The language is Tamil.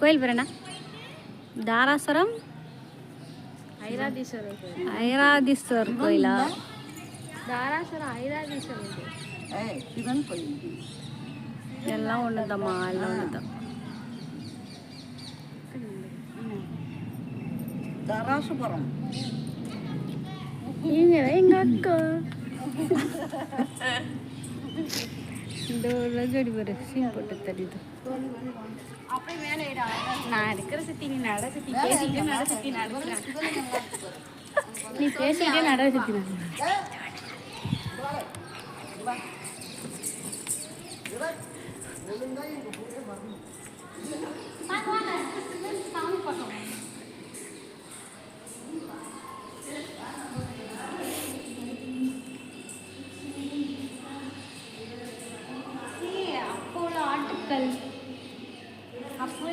கோயில் பேர் என்ன? தாராசுரம் ஐராதீஸ்வரர் கோயிலா? தாராசுரம் ஐராதீஸ்வரர் சிவன் கோயில். எல்லாம் ஒன்று தான்மா, எல்லாம் ஒன்று தான். தாராசுரம் எங்க அக்கா இந்த ஒரு ரஜோடி ஒரு சீன் போட்டு தெரியுது. நான் இருக்கிற சுத்தி நீ நட சுத்தி பேசிக்கிட்டே நட சுத்தி நடக்கிறேன். நீ பேசிக்கிட்டே நட சுத்தி நட.